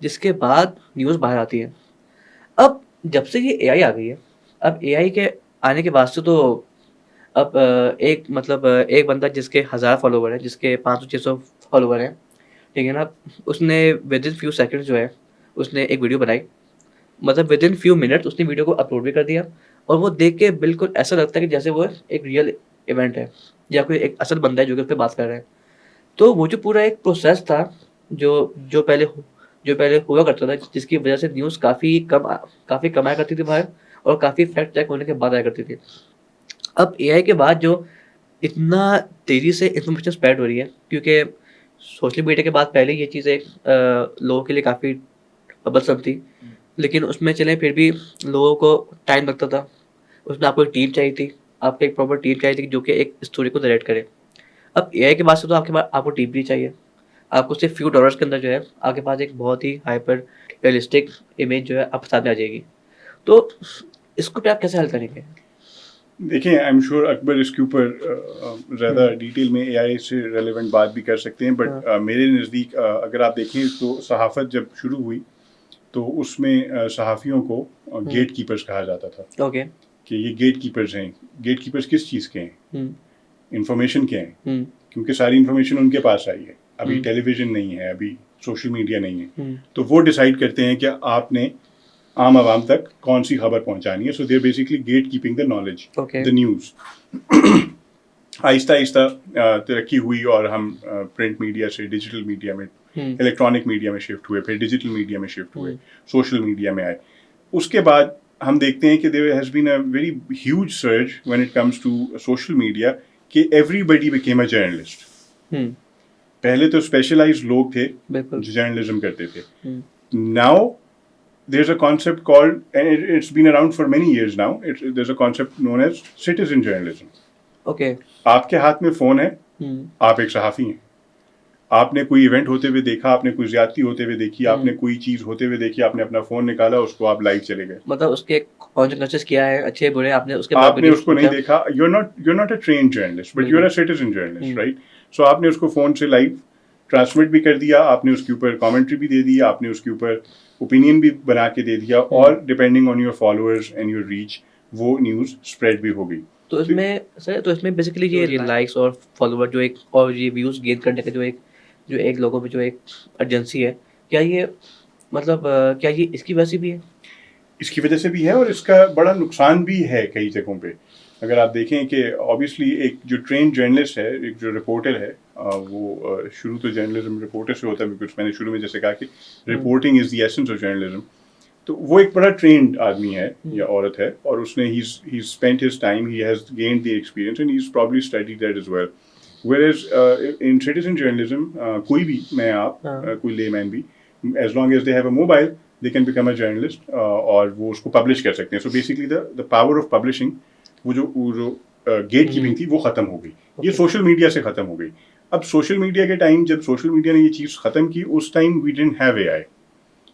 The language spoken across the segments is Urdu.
جس کے بعد نیوز باہر آتی ہے. اب جب سے یہ اے آئی آ گئی ہے, اب اے آئی کے آنے کے بعد سے تو اب ایک مطلب ایک بندہ جس کے 1000 فالوور ہیں, جس کے 500-600 فالوور ہیں, ٹھیک ہے نا, اس نے ود ان فیو سیکنڈ جو ہے اس نے ایک ویڈیو بنائی, مطلب ود ان فیو منٹ اس نے ویڈیو کو اپلوڈ بھی کر دیا, اور وہ دیکھ کے بالکل ایسا لگتا ہے کہ جیسے وہ ایک ریئل ایونٹ ہے یا کوئی ایک اصل بندہ ہے جو کہ اس پہ بات کر رہا ہے. تو وہ جو پورا ایک پروسیس تھا جو پہلے ہوا کرتا تھا, جس کی وجہ سے نیوز کافی کم آیا کرتی تھی باہر, اور کافی فیکٹ چیک ہونے کے بعد آیا کرتی تھی. اب اے آئی کے بعد جو اتنا تیزی سے انفارمیشن اسپریڈ ہو رہی ہے, کیونکہ سوشل میڈیا کے بعد پہلے یہ چیز ایک لوگوں کے لیے کافی بسم تھی, لیکن اس میں چلیں پھر بھی لوگوں کو ٹائم لگتا تھا. اس میں آپ کو ایک ٹیم چاہیے تھی, آپ کو ایک پراپر ٹیم چاہیے تھی جو کہ ایک اسٹوری کو نریٹ کرے. اب اے آئی کے بعد سے تو آپ کو ٹیم بھی چاہیے, آپ کو صرف فیو ڈالرس کے اندر جو ہے آپ کے پاس ایک بہت ہی ہائپر ریئلسٹک امیج جو ہے آپ کے سامنے آ جائے گی. تو اس کو پہ آپ کیسے حل کریں گے؟ دیکھیں, آئی ایم شیور اکبر اس کے اوپر زیادہ ڈیٹیل میں اے آئی سے ریلیونٹ بات بھی کر سکتے ہیں, بٹ میرے نزدیک اگر آپ دیکھیں تو صحافت جب شروع ہوئی تو اس میں صحافیوں کو گیٹ کیپرز کہا جاتا تھا. اوکے, کہ یہ گیٹ کیپرز ہیں. گیٹ کیپرز کس چیز کے ہیں؟ انفارمیشن کے ہیں, کیونکہ ساری انفارمیشن ان کے پاس آئی ہے. ابھی ٹیلی ویژن نہیں ہے, ابھی سوشل میڈیا نہیں ہے, تو وہ ڈیسائیڈ کرتے ہیں کہ آپ نے عام عوام تک کون سی خبر پہنچانی ہے. So they are basically gate keeping the knowledge, the news. آہستہ آہستہ ترقی ہوئی اور ہم پرنٹ میڈیا سے ڈیجیٹل میڈیا میں, الیکٹرانک میڈیا میں شفٹ ہوئے, پھر ڈیجیٹل میڈیا میں شفٹ ہوئے, سوشل میڈیا میں آئے. اس کے بعد ہم دیکھتے ہیں کہ there has been a very huge surge when it comes to social media کہ everybody became a journalist. پہلے تو اسپیشلائزڈ لوگ تھے جو جرنلزم کرتے تھے. Now there's a concept called, and it's been around for many years now, there's a concept known as citizen journalism. Okay, آپ کے ہاتھ میں فون ہے, آپ ایک صحافی ہیں. آپ نے کوئی ایونٹ ہوتے ہوئے دیکھا, آپ نے کوئی زیادتی ہوتے ہوئے دیکھی, آپ نے کوئی چیز ہوتے ہوئے دیکھی, آپ نے اپنا فون نکالا, اس کو آپ لائیو چلے گئے. مطلب اس کے کانسیکوینسز کیا ہے, اچھے برے, آپ نے اس کے آپ نے اس کو نہیں دیکھا. you're not a trained journalist, but you're a citizen journalist, right? So آپ نے اس کو فون سے لائیو ٹرانسمٹ بھی کر دیا, آپ نے اس کے اوپر کامنٹری بھی دے دی, آپ نے اس کے اوپر اوپینین بھی بنا کے دے دیا, اور depending on your followers and your reach وہ نیوز اسپریڈ بھی ہو گئی. تو اس میں بیسیکلی یہ لائکس اور فالوور جو ایک, اور یہ ویوز گین کرنے کا جو ایک لوگوں میں جو ایک ارجنسی ہے, کیا یہ مطلب کیا یہ اس کی وجہ سے بھی ہے؟ اس کی وجہ سے بھی ہے, اور اس کا بڑا نقصان بھی ہے کئی جگہوں پہ. اگر آپ دیکھیں کہ آبویسلی ایک جو ٹرین جرنلسٹ ہے, ایک جو رپورٹر ہے, وہ شروع تو جرنلزم رپورٹر سے ہوتا ہے, بیکاز میں نے شروع میں جیسے کہا کہ reporting is the essence of journalism. تو وہ ایک بڑا ٹرینڈ آدمی ہے یا عورت ہے, اور اس نے ہی spent his time, he has gained the experience, and he is probably studied that as well. Whereas in citizen journalism کوئی بھی, میں آپ کوئی لے مین بھی, as long as they have a mobile they can become a journalist, اور وہ اس کو پبلش کر سکتے ہیں. So basically the power of publishing, وہ جو گیٹ کیپنگ تھی وہ ختم ہو گئی. یہ سوشل میڈیا سے ختم ہو گئی. اب سوشل میڈیا کے ٹائم, جب سوشل میڈیا نے یہ چیز ختم کی, اس time we didn't have AI.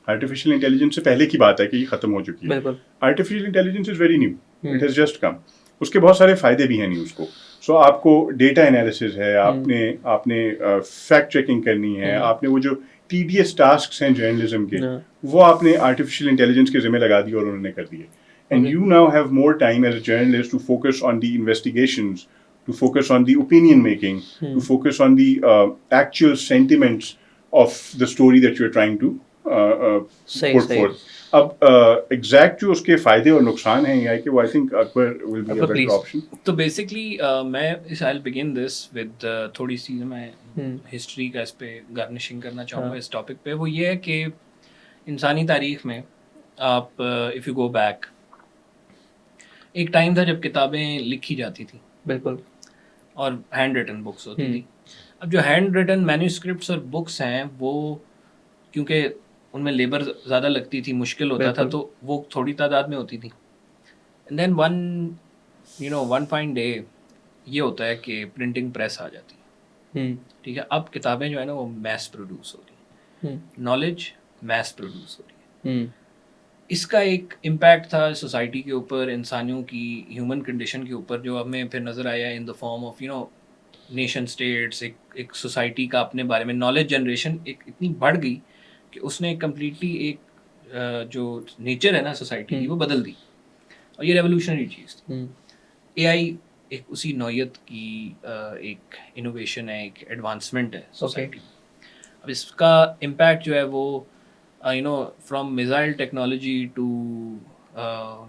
Artificial intelligence سے پہلے کی بات ہے کہ یہ ختم ہو چکی ہے. Artificial intelligence is very new, it has just come. اس کے بہت سارے فائدے بھی ہیں نیوز کو. سو آپ کو ڈیٹا انالیسز ہے, آپ نے فیکٹ چیکنگ کرنی ہے, آپ نے وہ جو ٹیڈیس ٹاسکس ہیں جرنلزم کے, وہ آپ نے آرٹیفیشیل انٹیلیجنس کے ذمہ لگا دی اور انہوں نے کر دیے. And you now have more time as a journalist to focus on the investigations, to focus on the opinion making, to focus on the actual sentiments of the story that you are trying to put forth. اب ایگزیکٹ جو اس کے فائدے اور نقصان ہیں, یہ ہے کہ وہ I think Akbar will be a better option. تو بیسکلی میں آئی بگن دس ود تھوڑی سی میں ہسٹری کا اس پہ گارنشنگ کرنا چاہوں گا اس ٹاپک پہ. وہ یہ ہے کہ انسانی تاریخ میں آپ اف یو گو بیک, ایک ٹائم تھا جب کتابیں لکھی جاتی تھیں, بالکل, اور ہینڈ ریٹن بکس ہوتی تھی. اب جو ہینڈ ریٹن مینوسکرپٹس اور بکس ہیں, وہ کیونکہ ان میں لیبر زیادہ لگتی تھی, مشکل ہوتا تھا, تو وہ تھوڑی تعداد میں ہوتی تھی. And then one fine day یہ ہوتا ہے کہ پرنٹنگ پریس آ جاتی ہے. ٹھیک ہے, اب کتابیں جو ہے نا وہ میس پروڈیوس ہو رہی ہیں, نالج میس پروڈیوس ہو رہی ہے. اس کا ایک امپیکٹ تھا سوسائٹی کے اوپر, انسانیوں کی ہیومن کنڈیشن کے اوپر, جو ہمیں پھر نظر آیا in the form of nation states. ایک سوسائٹی کا اپنے بارے میں نالج جنریشن ایک اتنی بڑھ گئی کہ اس نے کمپلیٹلی ایک جو نیچر ہے نا سوسائٹی کی وہ بدل دی, اور یہ ریولیوشنری چیز تھی. اے آئی ایک اسی نوعیت کی ایک انوویشن ہے, ایک ایڈوانسمنٹ ہے سوسائٹی میں. اب اس کا امپیکٹ جو ہے وہ from missile technology to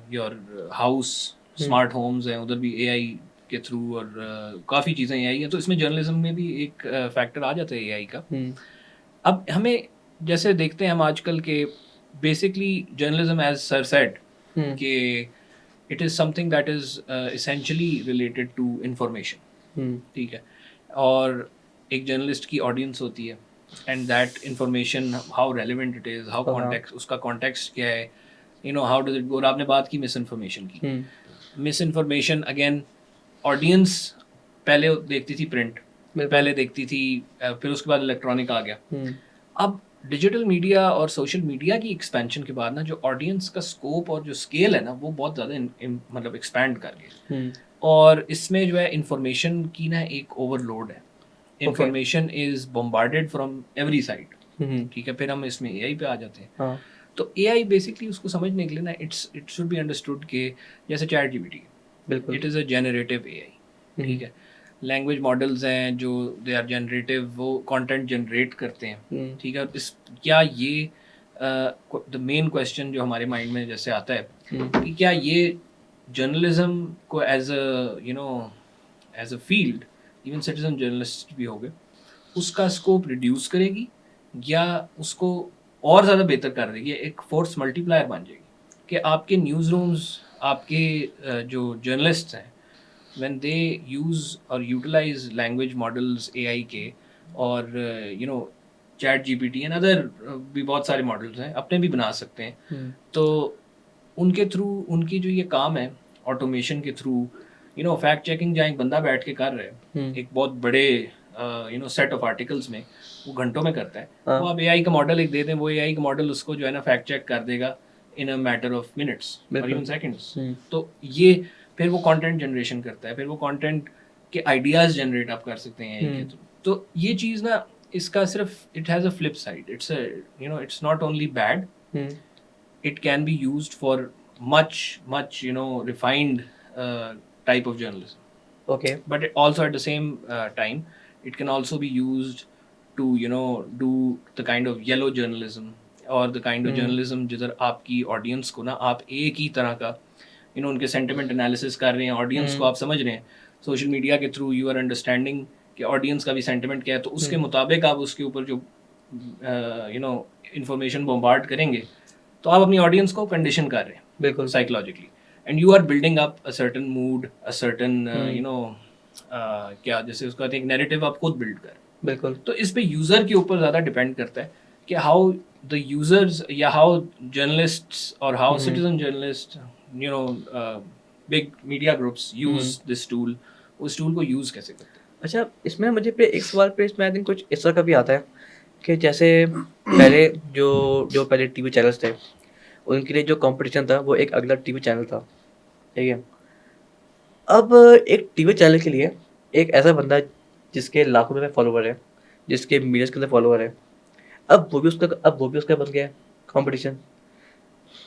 your house, smart homes ہیں, ادھر بھی اے آئی کے تھرو, اور کافی چیزیں اے آئی ہیں. تو اس میں جرنلزم میں بھی ایک فیکٹر آ جاتا ہے اے آئی کا. اب ہمیں جیسے دیکھتے ہیں ہم آج کل کہ basically journalism as sir said کہ it is something that is essentially related to information, ٹھیک ہے, اور ایک جرنلسٹ کی آڈینس ہوتی ہے, and that information how relevant it is, how context, اس کا کانٹیکسٹ کیا ہے, ہاؤ ڈز اٹ گو. اور آپ نے بات کی مس انفارمیشن کی. مس انفارمیشن اگین آڈینس پہلے دیکھتی تھی پرنٹ, پہلے دیکھتی تھی, پھر اس کے بعد الیکٹرانک آ گیا. اب ڈیجیٹل میڈیا اور سوشل میڈیا کی ایکسپینشن کے بعد نا جو آڈینس کا اسکوپ اور جو اسکیل ہے نا وہ بہت زیادہ مطلب ایکسپینڈ کر گیا, اور اس میں جو ہے انفارمیشن کی نا ایک اوور لوڈ ہے. Information is bombarded from every side, ٹھیک ہے. پھر ہم اس میں اے آئی پہ آ جاتے ہیں. تو اے آئی بیسکلی اس کو سمجھنے کے لیے نا اٹ شوڈ بی انڈرسٹوڈ کہ جیسے چیٹ جی پی ٹی, بالکل اٹ از اے جنریٹیو اے آئی, ٹھیک ہے. لینگویج ماڈلز ہیں جو دے آر جنریٹیو, وہ کانٹینٹ جنریٹ کرتے ہیں, ٹھیک ہے. کیا یہ دا مین کویشچن جو ہمارے مائنڈ میں جیسے آتا ہے کہ کیا یہ جرنلزم کو as a field, even citizen journalist بھی ہو گئے, اس کا اسکوپ ریڈیوس کرے گی یا اس کو اور زیادہ بہتر کر دے گی, ایک فورس ملٹی پلائر بن جائے گی کہ آپ کے نیوز رومز, آپ کے جو جرنلسٹ ہیں, when they use or utilize language models AI کے, اور chat G P T and other بھی بہت سارے ماڈلس ہیں, اپنے بھی بنا سکتے ہیں. تو ان کے تھرو ان کی جو یہ کام ہے آٹومیشن کے تھرو, فیکٹ چیکنگ جہاں ایک بندہ بیٹھ کے کر رہے ہیں ایک بہت بڑے سیٹ آف آرٹیکلس میں, وہ گھنٹوں میں کرتا ہے, وہ آپ اے آئی کا ماڈل ایک دے دیں, وہ اے آئی کا ماڈل اس کو جو ہے نا فیکٹ چیک کر دے گا ان اے میٹر آف منٹس اور ایون سیکنڈس. تو یہ پھر وہ کانٹینٹ جنریشن کرتا ہے, پھر وہ کانٹینٹ کے آئیڈیاز جنریٹ آپ کر سکتے ہیں اے آئی کے تھرو. تو یہ چیز نا اس کا صرف it has a flip side, it's not only bad, it can be used for much refined type of journalism. Okay. But also at the same time it can also be used to do the kind of yellow journalism, اور the kind of journalism جدھر آپ کی آڈینس کو نا آپ ایک ہی طرح کا ان کے سینٹیمنٹ انالیسس کر رہے ہیں, آڈینس کو آپ سمجھ رہے ہیں سوشل میڈیا کے تھرو, یو آر انڈرسٹینڈنگ کہ آڈینس کا بھی سینٹیمنٹ کیا ہے, تو اس کے مطابق آپ اس کے اوپر جو انفارمیشن بمبارڈ کریں گے تو آپ اپنی آڈینس کو کنڈیشن کر رہے ہیں بالکل psychologically, and you are building up a certain mood, a certain کیا جیسے اس کا ایک نیریٹو آپ خود بلڈ کر بالکل. تو اس پہ یوزر کے اوپر زیادہ ڈپینڈ کرتا ہے کہ ہاؤ دا یوزرز یا ہاؤ جرنلسٹس اور how citizen journalist big media groups use this tool, اس ٹول کو یوز کیسے کرتے ہیں. اچھا, اس میں مجھے پہ ایک سوال پہ اس میں آئی تھنک کچھ اس طرح کا بھی آتا ہے کہ جیسے پہلے جو پہلے ٹی وی چینلس تھے ان کے لیے جو کمپٹیشن تھا وہ ایک اگلا ٹی وی چینل تھا, ٹھیک ہے. اب ایک ٹی وی چینل کے لیے ایک ایسا بندہ جس کے لاکھوں میں فالوور ہے, جس کے ملینس کے اندر فالوور ہے, اب وہ بھی اس کا بن گیا کمپٹیشن.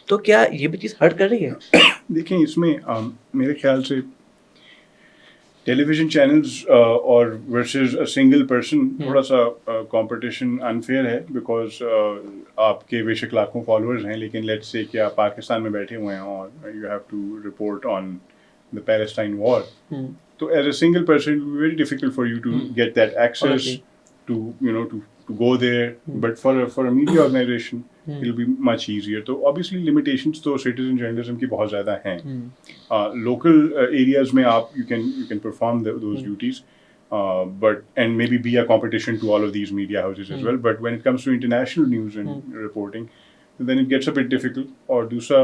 تو کیا یہ بھی چیز ہرٹ کر رہی ہے؟ دیکھیں اس میں میرے خیال سے ٹیلی ویژن چینلز اور ورسز اے سنگل پرسن تھوڑا سا کمپٹیشن انفیئر ہے, بیکاز آپ کے بے شک لاکھوں فالوورز ہیں, لیکن لیٹس سے کہ آپ پاکستان میں بیٹھے ہوئے ہیں اور you have to report on the Palestine war, تو as a single person very difficult for you to get that access to go there, but for a media organization it will be much easier. So obviously limitations to citizen journalism کی بہت زیادہ ہیں. Local areas میں آپ you can perform those duties, but and maybe be a competition to all of these media houses as well. But when it comes to international news and reporting, then it gets a bit difficult. اور دوسرا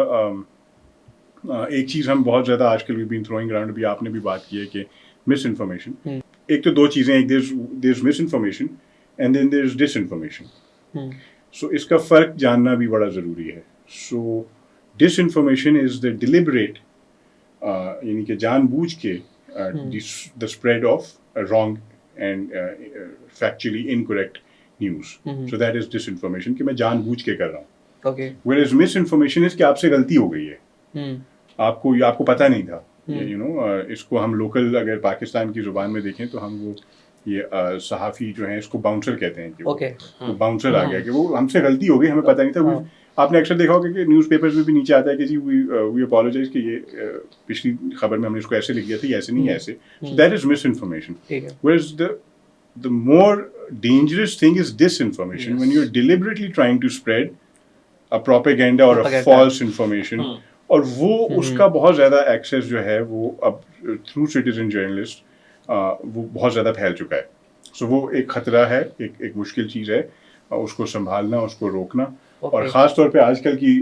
ایک چیز ہم بہت زیادہ آج کل we've been throwing around, ابھی آپ نے بھی بات کی ہے کہ مس انفارمیشن. ایک تو دو چیزیں, ایک there's misinformation and then there's disinformation. So اس کا فرق جاننا بھی بڑا ضروری ہے. So disinformation is the deliberate یعنی کہ جان بوجھ کے the spread of wrong and factually incorrect news. So that is disinformation کہ میں جان بوجھ کے کر رہا ہوں. Okay. Whereas misinformation is کہ آپ سے غلطی ہو گئی ہے, آپ کو پتہ نہیں تھا. یو نو اس کو ہم لوکل اگر پاکستان کی زبان میں دیکھیں تو ہم وہ یہ صحافی جو ہیں اس کو باؤنسر کہتے ہیں کہ وہ باؤنسر آ گیا کہ وہ ہم سے غلطی ہو گئی, ہمیں پتہ نہیں تھا. آپ نے اکثر دیکھا ہوگا کہ نیوز پیپرز میں بھی نیچے آتا ہے کہ جی وی اپالوجائز کہ یہ پچھلی خبر میں ہم نے اس کو ایسے لکھ دیا تھا, یہ ایسے نہیں ہے ایسے. So that is misinformation. Where's the more dangerous thing is disinformation. When you're deliberately trying to spread a propaganda or a false information. اور وہ اس کا بہت زیادہ ایکسیس جو ہے وہ اب تھرو سٹیزن جرنلسٹ وہ بہت زیادہ پھیل چکا ہے. سو وہ ایک خطرہ ہے, ایک مشکل چیز ہے اس کو سنبھالنا, اس کو روکنا. اور خاص طور پہ آج کل کی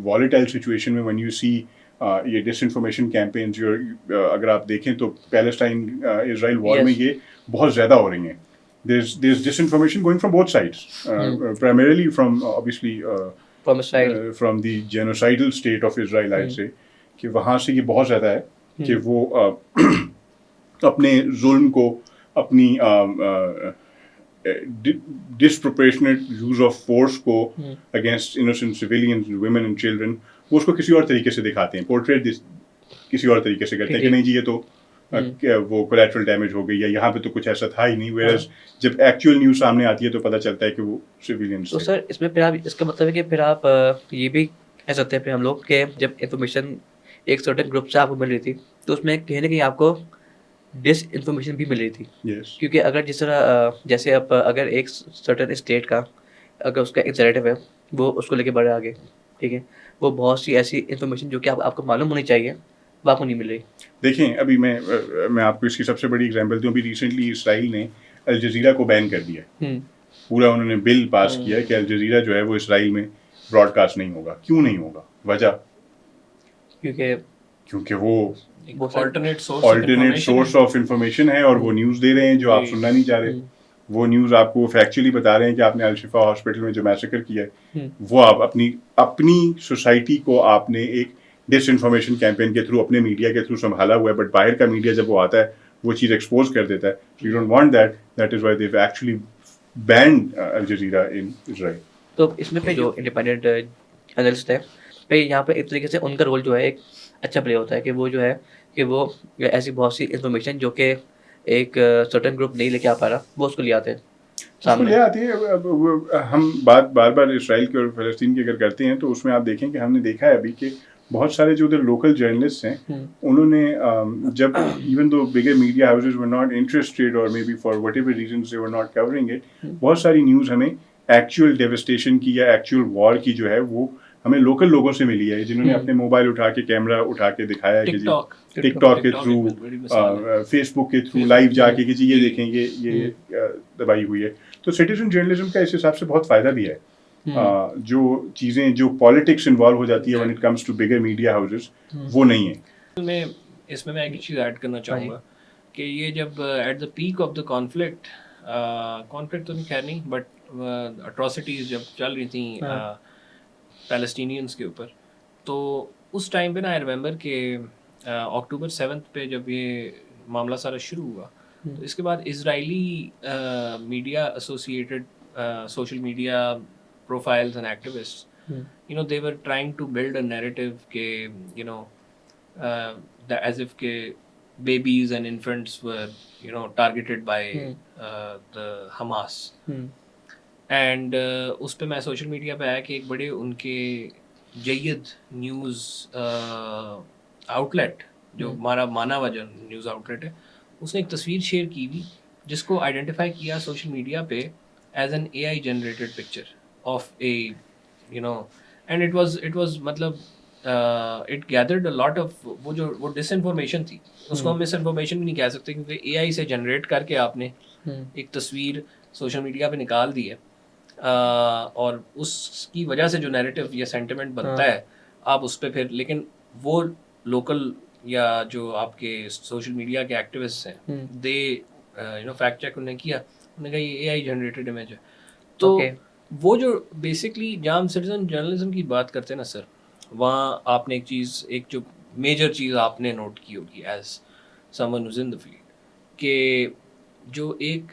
والیٹائل سچویشن میں when you see یہ ڈس انفارمیشن کیمپینز جو اگر آپ دیکھیں تو پیلسٹائن اسرائیل وار میں یہ بہت زیادہ ہو رہی ہیں. there's disinformation going from both sides, primarily from obviously from the genocidal state of Israel, I'd say, کہ وہاں سے یہ بہت زیادہ ہے کہ وہ اپنے ظلم کو, اپنی disproportionate use of force کو against innocent civilians, women and children, وہ اس کو کسی اور طریقے سے دکھاتے ہیں, portrait کسی اور طریقے سے کرتے ہیں کہ نہیں جی یہ تو وہ کولیٹرل ڈیمیج ہو گئی یا یہاں پہ تو کچھ ایسا تھا ہی نہیں. ویئرز جب ایکچوئل نیوز سامنے آتی ہے تو پتہ چلتا ہے کہ وہ سویلینس. تو سر اس میں پھر آپ اس کا مطلب ہے کہ پھر آپ یہ بھی کہہ سکتے ہیں پھر ہم لوگ کہ جب انفارمیشن ایک سرٹن گروپ سے آپ کو مل رہی تھی تو اس میں کہیں نہ کہیں آپ کو ڈس انفارمیشن بھی مل رہی تھی. کیونکہ اگر جس طرح جیسے اب اگر ایک سرٹن اسٹیٹ کا اگر اس کا ایک نیریٹو ہے وہ اس کو لے کے بڑھے آگے, ٹھیک ہے, وہ بہت سی ایسی انفارمیشن جو کہ آپ کو معلوم ہونی چاہیے وہ آپ کو نہیں مل رہی. دیکھیں ابھی میں آپ کو اس کی سب سے بڑی اگزامپل دوں. ابھی ریسنٹلی اسرائیل نے الجزیرہ کو بین کر دیا, پورا انہوں نے بل پاس کیا کہ الجزیرہ جو ہے وہ اسرائیل میں براڈ کاسٹ نہیں ہوگا. کیوں نہیں ہوگا؟ وجہ کیونکہ وہ آلٹرنیٹ سورس آف انفارمیشن ہے اور وہ نیوز دے رہے ہیں جو آپ سننا نہیں چاہ رہے. وہ نیوز آپ کو فیکچولی بتا رہے ہیں کہ آپ نے الشفا ہاسپٹل میں جو میسیکر کیا ہے وہ آپ اپنی سوسائٹی کو آپ نے ایک ڈس انفارمیشن کیمپین کے تھرو اپنے میڈیا کے تھرو سنبھالا ہوا ہے. بٹ باہر کا میڈیا جب وہ آتا ہے وہ چیز ایکسپوز کر دیتا ہے. So you don't want that. That is why they have actually banned Al Jazeera in Israel. تو اس میں پہ جو انڈیپینڈنٹ جرنلسٹ ہے پہ یہاں پہ ایک طریقے سے ان کا رول جو ہے ایک اچھا پلے ہوتا ہے کہ وہ جو ہے کہ وہ ایسی بہت سی انفارمیشن جو کہ ایک سرٹن گروپ نہیں لے کے آ پا رہا وہ اس کو لے آتے ہیں سامنے. لے آتی ہے. ہم بات بار اسرائیل کی اور فلسطین کی اگر کرتے ہیں تو اس میں آپ دیکھیں کہ ہم نے دیکھا ہے ابھی کہ بہت سارے جو ادھر لوکل جرنلسٹ ہیں انہوں نے جب even the bigger media houses were not interested or may be for what ever reasons they were not covering it, بہت ساری نیوز ہمیں ایکچوئل ڈیوسٹیشن کی یا ایکچوئل وار کی جو ہے وہ ہمیں لوکل لوگوں سے ملی ہے جنہوں نے اپنے موبائل اٹھا کے کیمرہ اٹھا کے دکھایا ہے کہ جی ٹک ٹاک کے تھرو, فیس بک کے تھرو لائیو جا کے کہ جی یہ دیکھیں یہ دبائی ہوئی ہے. تو سٹیزن جرنلزم کا اس حساب سے بہت فائدہ بھی ہے. جو چیزیں جو پالیٹکس انوالو ہو جاتی ہے when it comes to bigger media houses وہ نہیں ہے. اس میں ایک چیز ایڈ کرنا چاہوں گا کہ یہ جب at the peak of the conflict تو خیر نہیں بٹ اٹراسٹیز جب چل رہی تھیں پیلسٹینینس کے اوپر, تو اس ٹائم پہ نا آئی ریمبر کہ اکتوبر 7 پہ جب یہ معاملہ سارا شروع ہوا تو اس کے بعد Israeli media associated social media profiles and activists, you know, they were trying to build a narrative ke, you know, as if ke babies and infants were, you know, targeted by the Hamas. And اس پہ میں سوشل میڈیا پہ آیا کہ ایک بڑے ان کے جید نیوز آؤٹ لیٹ جو ہمارا مانا ہوا جو نیوز آؤٹ لیٹ ہے اس نے ایک تصویر شیئر کی ہوئی جس کو آئیڈینٹیفائی کیا سوشل میڈیا پہ as an AI generated picture of a, you know, and it was matlab it gathered a lot of وہ disinformation تھی, اس کو ہم مس انفارمیشن بھی نہیں کہہ سکتے کیونکہ AI سے جنریٹ کر کے آپ نے ایک تصویر سوشل میڈیا پہ نکال دی ہے اور اس کی وجہ سے جو نیریٹو یا سینٹیمنٹ بنتا ہے آپ اس پہ پھر, لیکن وہ لوکل یا جو آپ کے سوشل میڈیا کے ایکٹیوسٹ ہیں دے یو نو فیکٹ چیک انہوں نے کیا, انہوں نے کہا یہ AI جنریٹڈ امیج ہے. تو وہ جو بیسکلی جہاں ہم سٹیزن جرنلزم کی بات کرتے ہیں نا سر, وہاں آپ نے ایک جو میجر چیز آپ نے نوٹ کی ہوگی as some one who's in the field کہ جو ایک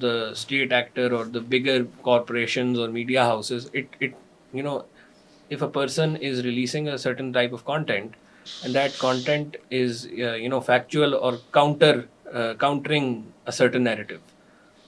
the state actor or the bigger corporations or media houses. It if a person is releasing a certain type of content and that content is factual or countering a certain narrative,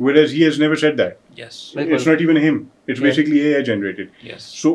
whereas he has never said that. It's not even him. It's basically AI generated. So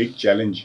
big challenge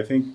I think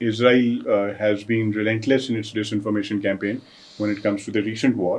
Israel has been relentless in its disinformation campaign when it comes to the recent war.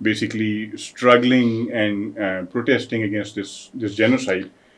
basically struggling and protesting against this genocide.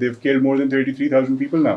they've killed more than 33,000 people now,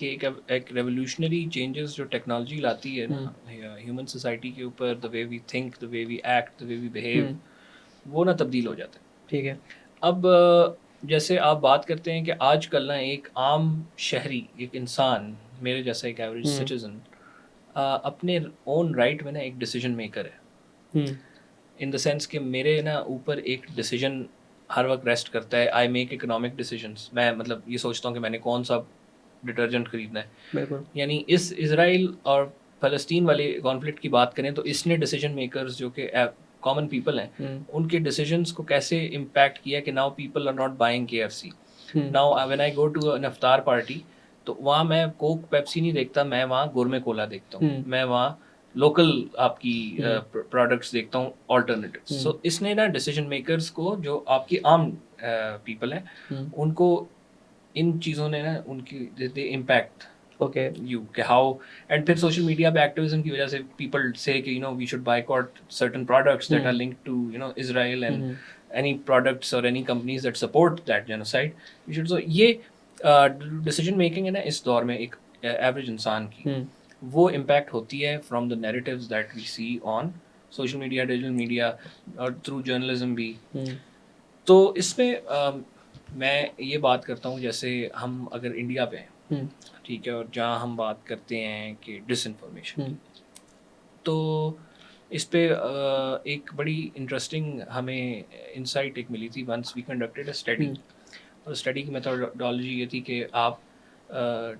کہ ایک ریولیوشنری چینجز جو ٹیکنالوجی لاتی ہے نا ہیومن سوسائٹی کے اوپر, the way we think, the way we act, the way we behave, وہ نا تبدیل ہو جاتا ہے. ٹھیک ہے. اب جیسے آپ بات کرتے ہیں کہ آج کل نا ایک عام شہری, ایک انسان, میرے جیسا ایک ایوریج سٹیزن اپنے اون رائٹ میں نا ایک ڈیسیجن میکر ہے, ان دا سینس کہ میرے نا اوپر ایک ڈیسیجن ہر وقت ریسٹ کرتا ہے. I make economic decisions. میں مطلب یہ سوچتا ہوں کہ میں نے کون سا ڈٹرجنٹ خریدنا ہے. بالکل. یعنی اس اسرائیل اور فلسطین والے کانفلکٹ کی بات کریں تو اس نے ڈیسیجن میکرز جو کہ کامن پیپل ہیں ان کے ڈیسیجنس کو کیسے امپیکٹ کیا کہ now people are not buying KFC. Now when I go to an iftar party تو وہاں میں کوک پیپسی نہیں دیکھتا, میں وہاں گورمے کولا دیکھتا ہوں, میں وہاں لوکل آپ کی پروڈکٹس دیکھتا ہوں, آلٹرنیٹیو. سو اس نے نا ڈیسیجن میکرز کو جو آپ کی عام پیپل ہیں ان کو ان چیزوں نے نا ان کی دے امپیکٹ اوکے یو کہ ہاؤ. اینڈ پھر سوشل میڈیا پہ ایکٹیویزم کی وجہ سے پیپل سے کہ we should boycott certain products that are linked to Israel and any products or any companies that support that genocide. We should, so یہ decision making ہے نا اس دور میں ایک ایوریج انسان کی وہ امپیکٹ ہوتی ہے from the narratives that we see on social media, digital media اور تھرو جرنلزم بھی. تو اس میں میں یہ بات کرتا ہوں جیسے ہم اگر انڈیا پہ ہیں ٹھیک ہے, اور جہاں ہم بات کرتے ہیں کہ ڈس انفارمیشن, تو اس پہ ایک بڑی انٹرسٹنگ ہمیں انسائٹ ایک ملی تھی. Once we conducted a study, اور اسٹڈی کی میتھڈالوجی یہ تھی کہ آپ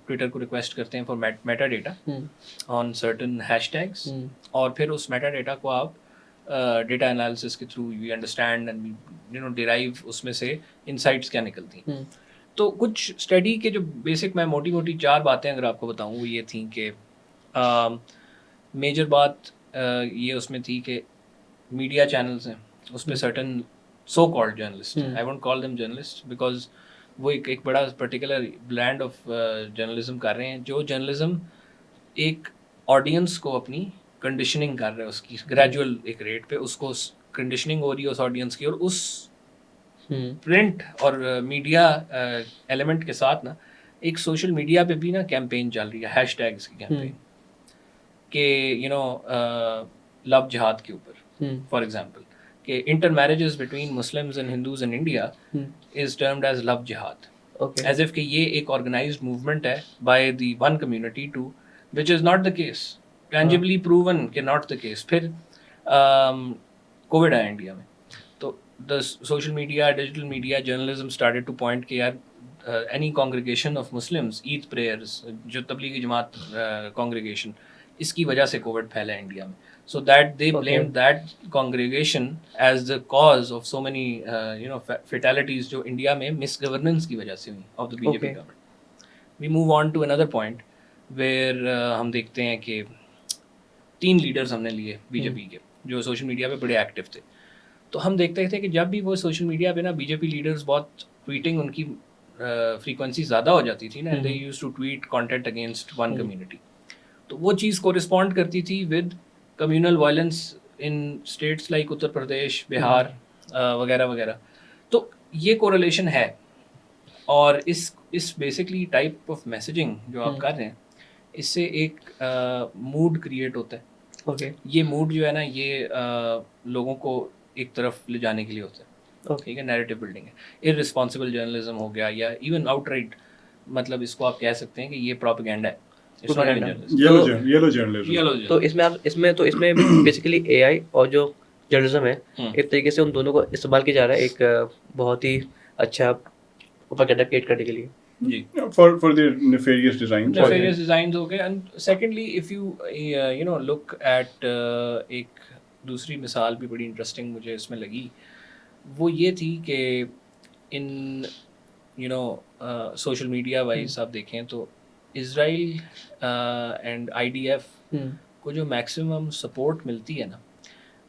ٹویٹر کو ریکویسٹ کرتے ہیں for metadata on certain hashtags, اور پھر اس میٹا ڈیٹا کو آپ ڈیٹا انالیسس کے through we understand and derive اس میں سے انسائٹس کیا نکلتی ہیں. تو کچھ اسٹڈی کے جو بیسک میں موٹی موٹی 4 باتیں اگر آپ کو بتاؤں وہ یہ تھیں کہ میجر بات یہ اس میں تھی کہ میڈیا چینلز ہیں اس پہ certain so called journalist, I won't call them journalist because وہ ایک بڑا پرٹیکولر بلینڈ آف جرنلزم کر رہے ہیں, جو جرنلزم ایک آڈینس کو اپنی کنڈیشننگ کر رہے ہیں, اس کی گریجول ایک ریٹ پہ اس کو کنڈیشننگ ہو رہی ہے اس آڈینس کی, اور اس پرنٹ اور میڈیا ایلیمنٹ کے ساتھ نا ایک سوشل میڈیا پہ بھی نا کیمپین چل رہی ہے, ہیش ٹیگس کی کیمپین کہ لو جہاد کے اوپر. فار ایگزامپل کہ inter marriages between Muslims and Hindus in India is termed as love jihad, as if کہ یہ ایک آرگنائزڈ موومنٹ ہے by the one community to which is not the case, tangibly proven کہ ناٹ دا کیس. پھر کووڈ آیا انڈیا میں تو the social media, digital media, journalism started to point کہ یار any congregation of Muslims, Eid prayers, جو تبلیغی جماعت کانگریگیشن, اس کی وجہ سے کووڈ پھیلا ہے انڈیا میں. So that they blamed that congregation as the cause of so many fatalities جو انڈیا میں مس گورننس کی وجہ سے ہوئی of the BJP government. We move on to another point where ہم دیکھتے ہیں کہ 3 لیڈرز ہم نے لیے BJP کے جو سوشل میڈیا پہ بڑے ایکٹیو تھے. تو ہم دیکھتے تھے کہ جب بھی وہ سوشل میڈیا پہ نا BJP لیڈرز بہت ٹویٹنگ ان کی فریکوینسی زیادہ ہو جاتی تھی نا, they used to tweet content against one community, تو وہ چیز کو رسپونڈ کرتی تھی with communal violence in states like Uttar Pradesh, بہار وغیرہ وغیرہ. تو یہ کوریلیشن ہے, اور اس بیسکلی ٹائپ آف میسیجنگ جو آپ کر رہے ہیں اس سے ایک موڈ کریٹ ہوتا ہے. یہ موڈ جو ہے نا یہ لوگوں کو ایک طرف لے جانے کے لیے ہوتا ہے, ٹھیک ہے, نیریٹو بلڈنگ ہے. ارسپانسبل جرنلزم ہو گیا یا ایون آؤٹ رائٹ, مطلب اس کو آپ کہہ سکتے ہیں کہ یہ پروپیگنڈا ہے, تو اس میں بیسیکلی AI اور جو جرنلزم ہے ایک طریقے سے ان دونوں کو استعمال کیا جا رہا ہے ایک بہت ہی اچھا پروپیگنڈا کریٹ کرنے کے لیے. جی, for their nefarious designs ہو گئے. And secondly if you look at ایک دوسری مثال بھی بڑی انٹرسٹنگ مجھے اس میں لگی, وہ یہ تھی کہ ان سوشل میڈیا وائز آپ دیکھیں تو اسرائیل اینڈ IDF کو جو میکسیمم سپورٹ ملتی ہے نا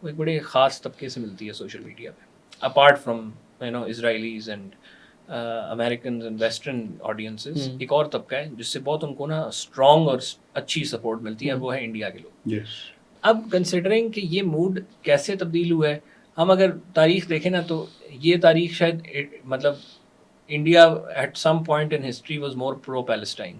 وہ ایک بڑے خاص طبقے سے ملتی ہے سوشل میڈیا پہ, apart from اسرائیلیز and Americans and western audiences. ایک اور طبقہ ہے جس سے بہت ان کو نا اسٹرانگ اور اچھی سپورٹ ملتی ہے, وہ ہے انڈیا کے لوگ. اب کنسیڈرنگ کہ یہ موڈ کیسے تبدیل ہوا ہے, ہم اگر تاریخ دیکھیں نا تو یہ تاریخ شاید مطلب India at some point in history was more pro Palestine,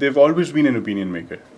they've always been an opinion maker.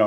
now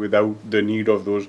without the need of those।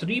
3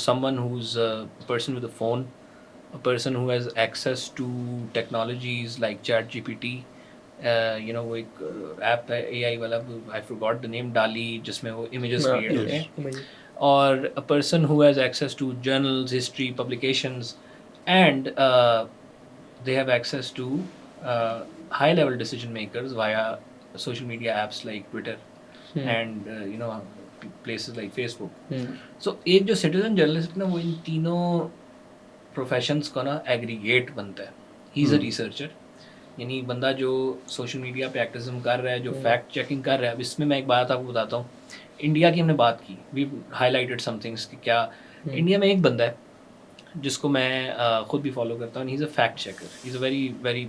someone who's a person with a phone, a person who has access to technologies like ChatGPT you know وہ ایک ایپ ہے اے آئی والا, آئی فورگاٹ دا نیم, ڈالی, جس میں وہ امیجز کریٹ ہوتے ہیں, اور a person who has access to journals, history, publications, and they have access to high level decision makers via social media apps like Twitter and you know places like Facebook. So ایک جو citizen journalist نا وہ ان تینوں professions کا نا aggregate بنتا ہے. he is a researcher, یعنی بندہ جو سوشل میڈیا پہ ایکٹیزم کر رہا ہے, جو فیکٹ چیکنگ کر رہا ہے. اب اس میں ایک بات آپ کو بتاتا ہوں, انڈیا کی ہم نے بات کی, we high lighted some things کہ کیا انڈیا میں ایک بندہ ہے جس کو میں خود بھی فالو کرتا ہوں, he is a fact checker, he is a very very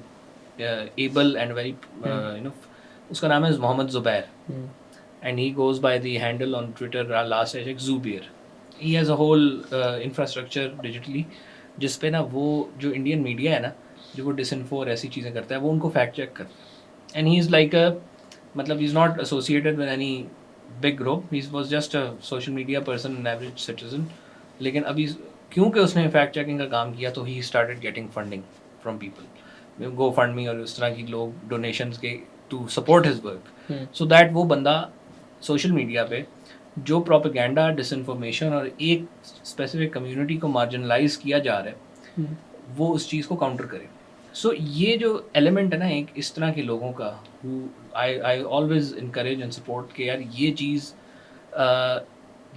able and very you know, اس کا نام ہے Mohammed Zubair, and he goes by the handle on Twitter last Zubair. He has a whole infrastructure digitally جس پہ نا وہ جو انڈین میڈیا ہے نا, جو وہ ڈس انفو اور ایسی چیزیں کرتا ہے, وہ ان کو فیکٹ چیک کرتا ہے. And he is like a, مطلب he is not associated with any big group, he was just a social media person, an average citizen. لیکن ابھی کیونکہ اس نے فیکٹ چیکنگ کا کام کیا تو he started getting funding from people, GoFundMe اور اس طرح کی لوگ ڈونیشنز کے to support his work, so that وہ بندہ سوشل میڈیا پہ جو پروپیگینڈا, ڈس انفارمیشن اور ایک اسپیسیفک کمیونٹی کو مارجنلائز کیا جا رہا ہے, وہ اس چیز کو کاؤنٹر کرے. سو یہ جو ایلیمنٹ ہے نا ایک اس طرح کے لوگوں کا, I always encourage and support کہ یار یہ چیز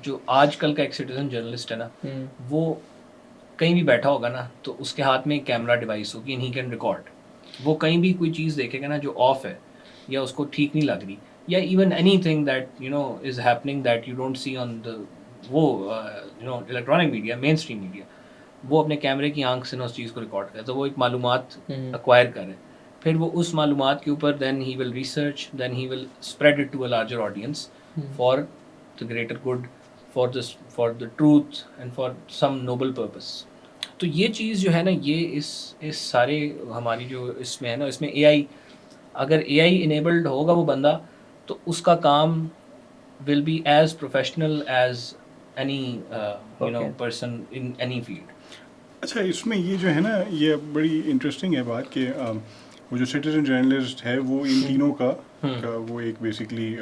جو آج کل کا ایک سٹیزن جرنلسٹ ہے نا, وہ کہیں بھی بیٹھا ہوگا نا تو اس کے ہاتھ میں ایک کیمرہ ڈیوائس ہوگی اینڈ ہی کین ریکارڈ. وہ کہیں بھی کوئی چیز دیکھے گا نا جو آف ہے یا اس کو ٹھیک نہیں لگ رہی, یا even anything that you know is happening that you don't see on the وہ you know electronic media, mainstream media, وہ اپنے کیمرے کی آنکھ سے نا اس چیز کو ریکارڈ کرے, تو وہ ایک معلومات ایکوائر کرے. پھر وہ اس معلومات کے اوپر then he will research, then he will spread it to a larger audience for the greater good, for the truth and for some noble purpose. تو یہ چیز جو ہے نا, یہ اس سارے ہماری جو اس میں ہے نا, اس میں اے آئی, اگر اے آئی انیبلڈ ہوگا وہ بندہ, تو اس کا کام will be as professional as any you know person in any field. اچھا, اس میں یہ جو ہے نا, یہ بڑی انٹرسٹنگ ہے بات کہ وہ جو سٹیزن جرنلسٹ ہے وہ ان تینوں کا وہ ایک بیسکلی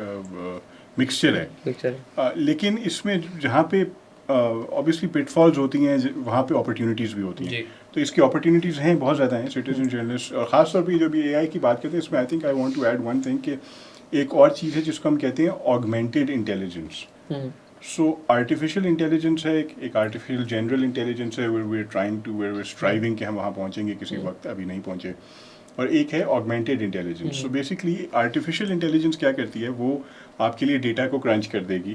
مکسچر ہے. لیکن اس میں جہاں پہ اوبیسلی پٹ فالز ہوتی ہیں, وہاں پہ اپرچونیٹیز بھی ہوتی ہیں. تو اس کی اپرچونیٹیز ہیں, بہت زیادہ ہیں سٹیزن جرنلسٹ, اور خاص طور پہ جو بھی اے آئی کی بات کرتے ہیں اس میں I think I want to add one thing کہ ایک اور چیز ہے جس کو ہم کہتے ہیں augmented intelligence. So artificial intelligence ہے, ایک آرٹیفیشیل جنرل انٹیلیجنس ہے, where we are trying to where we are striving کہ ہم وہاں پہنچیں گے کسی وقت, ابھی نہیں پہنچے. اور ایک ہے augmented intelligence. So basically artificial intelligence کیا کرتی ہے, وہ آپ کے لیے ڈیٹا کو کرنچ کر دے گی,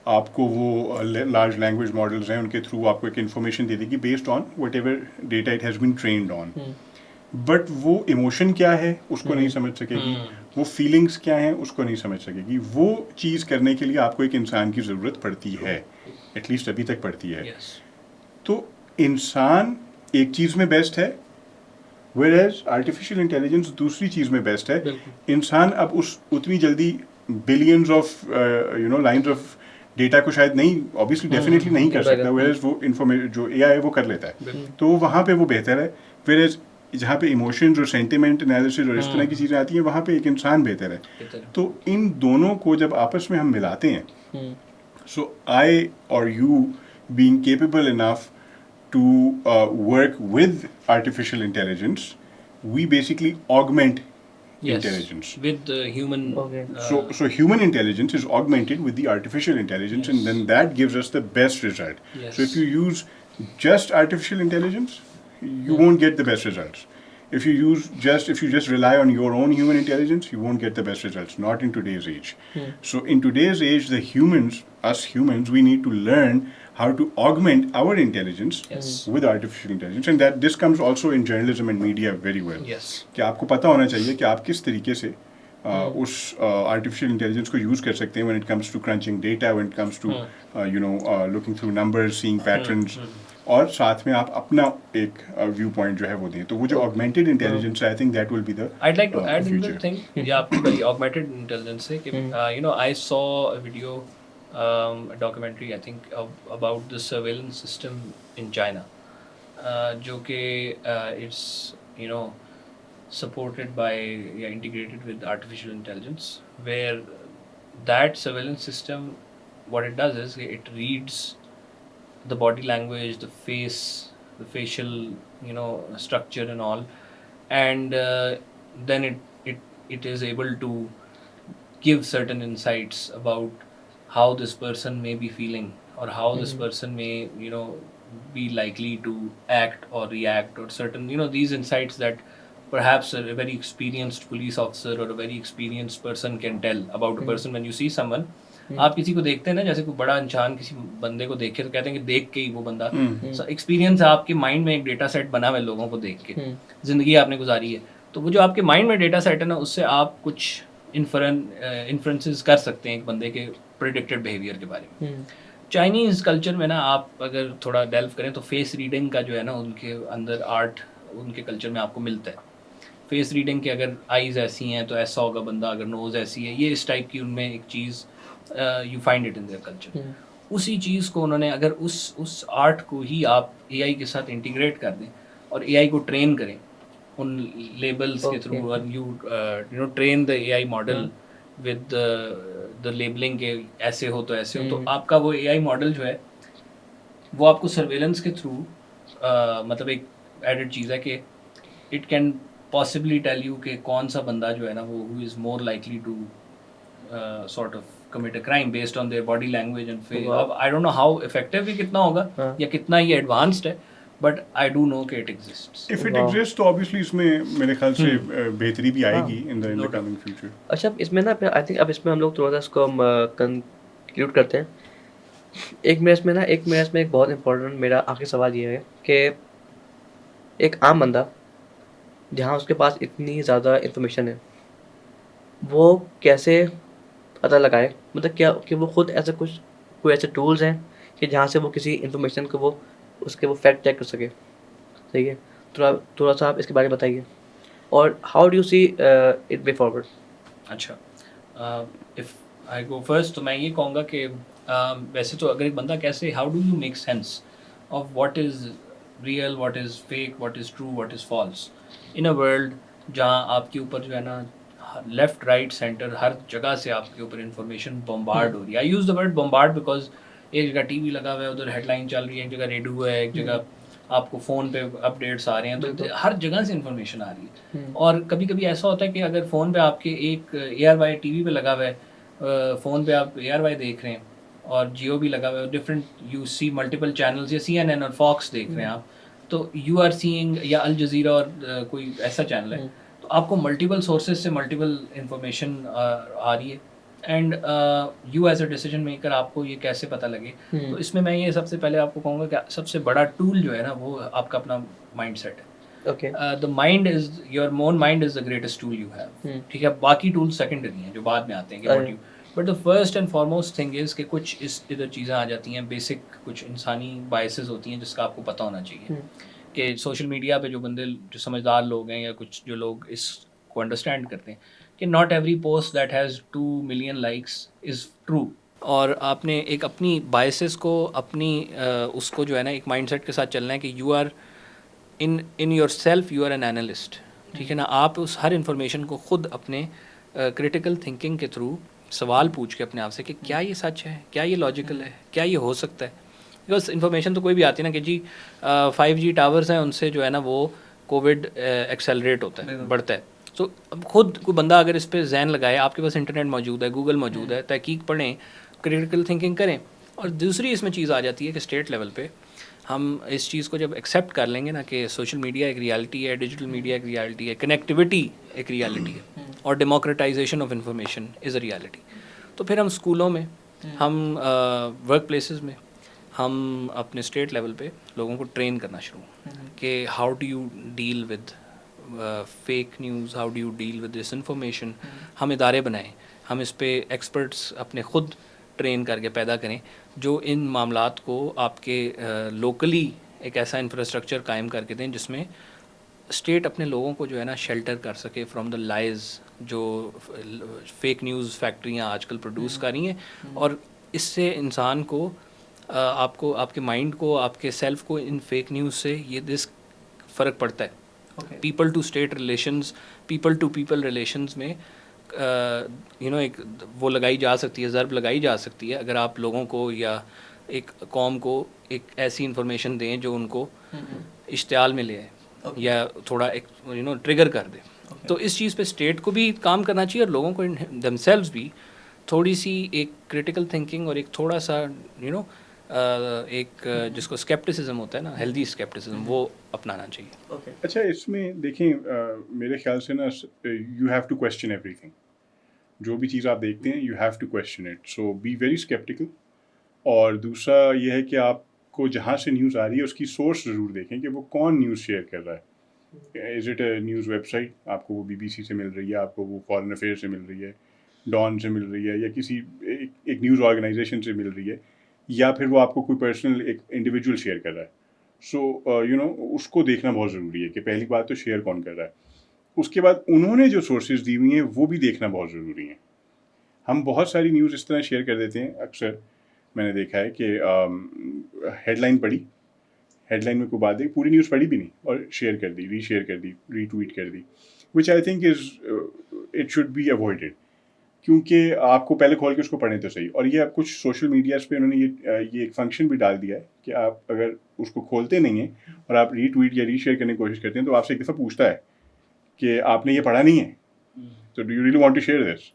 آپ کو وہ لارج لینگویج ماڈلز ہیں ان کے تھرو آپ کو ایک انفارمیشن دے دے گی based on whatever data it has been trained on. But وہ ایموشن کیا ہے اس کو نہیں سمجھ سکے گی, وہ فیلنگس کیا ہیں اس کو نہیں سمجھ سکے گی. وہ چیز کرنے کے لیے آپ کو ایک انسان کی ضرورت پڑتی ہے, ایٹ لیسٹ ابھی تک پڑتی ہے. تو انسان ایک چیز میں بیسٹ ہے, ویئر ایز آرٹیفیشیل انٹیلیجنس دوسری چیز میں بیسٹ ہے. انسان اب اتنی جلدی billions of you know lines of data کو شاید نہیں, اوبیسلی ڈیفینیٹلی نہیں کر سکتا, ویئر ایز وہ انفارمیشن جو اے آئی ہے وہ کر لیتا ہے. تو وہاں پہ وہ بہتر ہے. ویئر ایز جہاں پہ ایموشنز اور سینٹیمنٹ انالیسس اور اس طرح کی چیزیں آتی ہیں وہاں پہ ایک انسان بہتر ہے. تو ان دونوں کو جب آپس میں ہم ملاتے ہیں, سو آئی اور you being capable enough to work with artificial intelligence, we basically augment intelligence. With human. Okay. So human intelligence is augmented with the artificial intelligence, and then that gives us the best result. So if you use just artificial intelligence, you won't get the best results. If you just rely on your own human intelligence, you won't get the best results. Not in today's age. So in today's age, us humans, we need to learn how to augment our intelligence with artificial intelligence, and that this comes also in journalism and media very well. کہ آپ کو پتہ ہونا چاہیے کہ آپ کس طریقے سے اس آرٹیفیشیل انٹیلیجنس کو یوز کر سکتے ہیں when it comes to crunching data, when it comes to looking through numbers, seeing patterns, اور ساتھ میں آپ اپنا ایک ویو پوائنٹ جو ہے وہ دیں. تو وہ جو augmented intelligence ہے, I think that will be the I'd like to add future. another thing. یہ آپ کی بڑی augmented intelligence ہے کہ you know I saw a video, a documentary I think about the surveillance system in China, جو کہ it's you know supported by, yeah, integrated with artificial intelligence, where that surveillance system, what it does is it reads the body language, the face, the facial, structure and all, and then it is able to give certain insights about how this person may be feeling, or how this person may, be likely to act or react, or certain, these insights that perhaps a very experienced police officer or a very experienced person can tell about a person. When you see someone, آپ کسی کو دیکھتے ہیں نا، جیسے کوئی بڑا انسان کسی بندے کو دیکھے تو کہتے ہیں کہ دیکھ کے ہی وہ بندہ ایکسپیرینس ہے، آپ کے مائنڈ میں ایک ڈیٹا سیٹ بنا ہوا ہے لوگوں کو دیکھ کے، زندگی آپ نے گزاری ہے، تو وہ جو آپ کے مائنڈ میں ڈیٹا سیٹ ہے نا، اس سے آپ کچھ انفرنسز کر سکتے ہیں ایک بندے کے پریڈکٹڈ بیہیویئر کے بارے میں. چائنیز کلچر میں نا آپ اگر تھوڑا ڈیلو کریں تو فیس ریڈنگ کا جو ہے نا ان کے اندر آرٹ ان کے کلچر میں آپ کو ملتا ہے. فیس ریڈنگ کے اگر آئیز ایسی ہیں تو ایسا ہوگا بندہ، اگر نوز ایسی ہے، یہ اس ٹائپ کی ان میں ایک چیز you find it in their culture. اسی چیز کو انہوں نے اگر اس آرٹ کو ہی آپ اے آئی کے ساتھ انٹیگریٹ کر دیں اور اے آئی کو ٹرین کریں ان لیبلز کے تھرو، اور you train the a I model with the labelling کے ایسے ہو تو ایسے ہو، تو آپ کا وہ اے آئی ماڈل جو ہے وہ آپ کو سرویلنس کے تھرو مطلب ایک ایڈڈ چیز ہے کہ it can possibly tell you کہ کون سا بندہ جو ہے نا وہ who is more likely to sort of commit a crime based on their body language and face. I don't know how effective یہ کتنا ہوگا یا کتنا یہ ایڈوانسڈ ہے، بٹ I do know کہ it exists. If it exists تو obviously اس میں میرے خیال سے بہتری بھی آئے گی in the coming future. اچھا اس میں نا آئی تھنک اب اس میں ہم لوگ تھوڑا سا اس کو ہم کنکلوڈ کرتے ہیں. ایک میرے اس میں ایک بہت امپورٹنٹ میرا آخری سوال یہ ہے کہ ایک عام بندہ جہاں اس کے پاس اتنی زیادہ انفارمیشن ہے وہ کیسے پتہ لگائے، مطلب کیا کہ وہ خود ایسے کوئی ایسے ٹولز ہیں کہ جہاں سے وہ کسی انفارمیشن کو وہ فیکٹ چیک کر سکے. صحیح ہے، تھوڑا سا آپ اس کے بارے میں بتائیے، اور how do you see it way forward. اچھا، اف آئی گو فرسٹ تو میں یہ کہوں گا کہ ویسے تو اگر ایک بندہ کیسے، how do you make sense of what is real, what is fake, what is true, what is false in a world جہاں آپ کے اوپر جو ہے نا لیفٹ رائٹ سینٹر ہر جگہ سے آپ کے اوپر انفارمیشن بمبارڈ ہو رہی ہے. I use the word bombard because ایک جگہ ٹی وی لگا ہوا ہے، ادھر ہیڈ لائن چل رہی ہے، ایک جگہ ریڈیو ہے، ایک جگہ آپ کو فون پہ اپڈیٹس آ رہے ہیں، تو ہر جگہ سے انفارمیشن آ رہی ہے. اور کبھی کبھی ایسا ہوتا ہے کہ اگر فون پہ آپ کے ایک اے آر وائی ٹی وی پہ لگا ہوا ہے، فون پہ آپ اے آر وائی دیکھ رہے ہیں اور جیو بھی لگا ہوا ہے، different you see multiple channels, یا سی این این اور فاکس دیکھ رہے ہیں آپ، تو یو آر سینگ، یا الجزیرہ اور کوئی ایسا چینل ہے، تو آپ کو ملٹیپل سورسز سے ملٹیپل انفارمیشن آ رہی ہے. And you as a decision maker آپ کو یہ کیسے پتہ لگے، تو اس میں یہ سب سے پہلے آپ کو کہوں گا کہ سب سے بڑا ٹول جو ہے نا وہ آپ کا اپنا مائنڈ سیٹ ہے. The mind is your own mind is the greatest tool you have. ٹھیک ہے، باقی ٹولس سیکنڈری ہیں جو بعد میں آتے ہیں کہ but the first and foremost thing is کہ کچھ اس ادھر چیزیں آ جاتی ہیں، بیسک کچھ انسانی بائسز ہوتی ہیں جس کا آپ کو پتہ ہونا چاہیے کہ سوشل میڈیا پہ جو بندے جو سمجھدار لوگ ہیں یا کچھ جو لوگ اس کو انڈرسٹینڈ کرتے ہیں کہ not every post that has 2 million likes is true. اور آپ نے ایک اپنی بائسز کو، اپنی اس کو جو ہے نا ایک مائنڈ سیٹ کے ساتھ چلنا ہے کہ you are in yourself you are an analyst. ٹھیک ہے نا، آپ اس ہر انفارمیشن کو خود اپنے کریٹیکل تھنکنگ کے تھرو سوال پوچھ کے اپنے آپ سے کہ کیا یہ سچ ہے، کیا یہ لاجیکل ہے، کیا یہ ہو سکتا ہے. بس انفارمیشن تو کوئی بھی آتی ہے نا کہ جی 5G ٹاورز ہیں، ان سے جو ہے نا وہ کووڈ ایکسیلریٹ ہوتا ہے، بڑھتا ہے. تو اب خود کوئی بندہ اگر اس پہ ذہن لگائے، آپ کے پاس انٹرنیٹ موجود ہے، گوگل موجود ہے، تحقیق پڑھیں، کریٹیکل تھنکنگ کریں. اور دوسری اس میں چیز آ جاتی ہے کہ اسٹیٹ لیول پہ ہم اس چیز کو جب ایکسیپٹ کر لیں گے نا کہ سوشل میڈیا ایک ریالٹی ہے، ڈیجیٹل میڈیا ایک ریالٹی ہے، کنیکٹیوٹی ایک ریالٹی ہے، اور democratisation of information is a reality. تو پھر ہم اسکولوں میں، ہم ورک پلیسز میں، ہم اپنے اسٹیٹ لیول پہ لوگوں کو ٹرین کرنا شروع کہ how do you deal with fake news, how do you deal with this information. ہم ادارے بنائیں، ہم اس پہ ایکسپرٹس اپنے خود ٹرین کر کے پیدا کریں جو ان معاملات کو آپ کے لوکلی ایک ایسا انفراسٹرکچر قائم کر کے دیں جس میں اسٹیٹ اپنے لوگوں کو جو ہے نا شیلٹر کر سکے فرام دا لائز جو فیک نیوز فیکٹریاں آج کل پروڈیوس کر رہی ہیں. اور اس سے انسان کو، آپ کو، آپ کے مائنڈ کو، آپ کے سیلف کو ان فیک نیوز سے یہ دس فرق پڑتا ہے. People to state relations, people to people relations میں ایک وہ لگائی جا سکتی ہے, ضرب لگائی جا سکتی ہے اگر آپ لوگوں کو یا ایک قوم کو ایک ایسی انفارمیشن دیں جو ان کو اشتعال میں لے آئے یا تھوڑا ایک ٹریگر کر دے. تو اس چیز پہ اسٹیٹ کو بھی کام کرنا چاہیے اور لوگوں کو دم سیلوز بھی تھوڑی سی ایک کریٹیکل تھنکنگ اور ایک تھوڑا سا ایک جس کو اسکیپٹسزم ہوتا ہے نا, ہیلدی اسکیپٹسزم, وہ اپنانا چاہیے. اچھا, اس میں دیکھیں میرے خیال سے نا you have to question everything. جو بھی چیز آپ دیکھتے ہیں you have to question it, so be very sceptical. اور دوسرا یہ ہے کہ آپ کو جہاں سے نیوز آ رہی ہے اس کی سورس ضرور دیکھیں کہ وہ کون نیوز شیئر کر رہا ہے. Is it a news website, آپ کو وہ BBC سے مل رہی ہے, آپ کو وہ فارن افیئر سے مل رہی ہے, ڈان سے مل رہی ہے, یا کسی ایک نیوز آرگنائزیشن سے مل رہی ہے, یا پھر وہ آپ کو کوئی پرسنل ایک انڈیویجول شیئر کر رہا ہے. سو اس کو دیکھنا بہت ضروری ہے کہ پہلی بات تو شیئر کون کر رہا ہے. اس کے بعد انہوں نے جو سورسز دی ہوئی ہیں وہ بھی دیکھنا بہت ضروری ہیں. ہم بہت ساری نیوز اس طرح شیئر کر دیتے ہیں, اکثر میں نے دیکھا ہے کہ ہیڈ لائن پڑھی, ہیڈ لائن میں کوئی بات دیکھی, پوری نیوز پڑھی بھی نہیں اور شیئر کر دی, ری شیئر کر دی, ری ٹویٹ کر دی, which I think is it should be avoided. کیونکہ آپ کو پہلے کھول کے اس کو پڑھیں تو صحیح. اور یہ اب کچھ سوشل میڈیاز پہ انہوں نے یہ ایک فنکشن بھی ڈال دیا ہے کہ آپ اگر اس کو کھولتے نہیں ہیں اور آپ ری ٹویٹ یا ری شیئر کرنے کی کوشش کرتے ہیں تو آپ سے ایک دفعہ پوچھتا ہے کہ آپ نے یہ پڑھا نہیں ہے, تو do you really want to share this.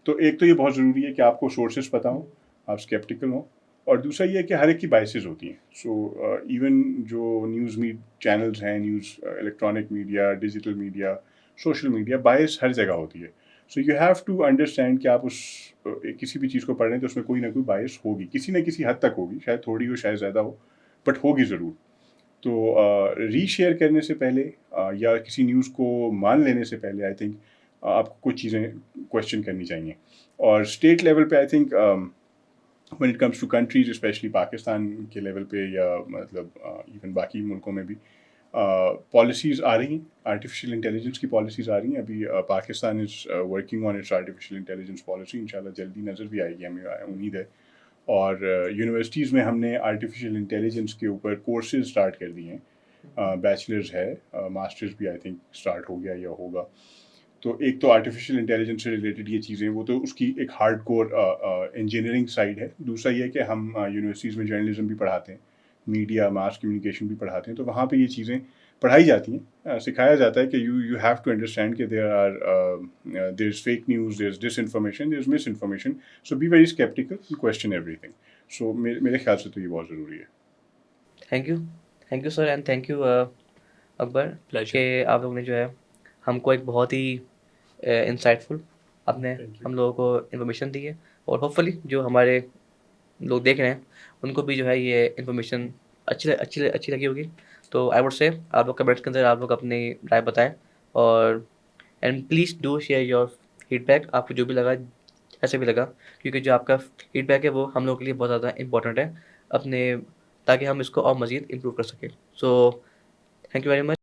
تو ایک تو یہ بہت ضروری ہے کہ آپ کو سورسز پتہ ہوں, آپ اسکیپٹیکل ہوں. اور دوسرا یہ ہے کہ ہر ایک کی بائسز ہوتی ہیں. سو ایون جو نیوز چینلز ہیں, news electronic media, digital media, social media, bias ہر جگہ ہوتی ہے. So you have to understand کہ آپ کسی بھی چیز کو پڑھ رہے ہیں تو اس میں کوئی نہ کوئی بائس ہوگی, کسی نہ کسی حد تک ہوگی, شاید تھوڑی ہو شاید زیادہ ہو, بٹ ہوگی ضرور. تو ری شیئر کرنے سے پہلے یا کسی نیوز کو مان لینے سے پہلے آئی تھنک آپ کو کچھ چیزیں کویشچن کرنی چاہیے. اور اسٹیٹ لیول پہ I think when it comes to countries, especially Pakistan کے لیول پہ یا مطلب ایون باقی ملکوں میں بھی پالیسیز آ رہی ہیں, آرٹیفیشیل انٹیلیجنس کی پالیسیز آ رہی ہیں. ابھی Pakistan is working on its artificial intelligence policy, انشاءاللہ جلدی نظر بھی آئے گی, ہمیں امید ہے. اور یونیورسٹیز میں ہم نے آرٹیفیشیل انٹیلیجنس کے اوپر کورسز اسٹارٹ کر دیے ہیں. بیچلرز ہے, ماسٹرز بھی آئی تھنک اسٹارٹ ہو گیا یا ہوگا. تو ایک تو آرٹیفیشیل انٹیلیجنس سے ریلیٹڈ یہ چیزیں, وہ تو اس کی ایک ہارڈ کور انجینئرنگ سائڈ ہے. دوسرا یہ کہ ہم یونیورسٹیز میں جرنلزم بھی پڑھاتے ہیں, میڈیا ماس کمیونیکیشن بھی پڑھاتے ہیں, تو وہاں پہ یہ چیزیں پڑھائی جاتی ہیں, سکھایا جاتا ہے کہ یو ہیو ٹو انڈرسٹینڈ کہ there is fake news, there is disinformation, there is misinformation. So be very sceptical, question everything. سو میرے خیال سے تو یہ بہت ضروری ہے. Thank you sir, and thank you Akbar کہ آپ لوگوں نے جو ہے ہم کو ایک بہت ہی انسائٹفل آپ نے ہم لوگوں کو انفارمیشن دی ہے. اور ہوپ فلی جو ہمارے لوگ دیکھ رہے ہیں ان کو بھی جو ہے یہ انفارمیشن اچھی لگی ہوگی. تو آئی ووڈ سے آپ لوگ کمنٹس کے اندر آپ لوگ اپنی رائے بتائیں, اور and please do share your feedback, آپ کو جو بھی لگا ایسے بھی لگا, کیونکہ جو آپ کا فیڈ بیک ہے وہ ہم لوگوں کے لیے بہت زیادہ امپورٹنٹ ہے اپنے, تاکہ ہم اس کو اور مزید امپروو کر سکیں. So thank you very much.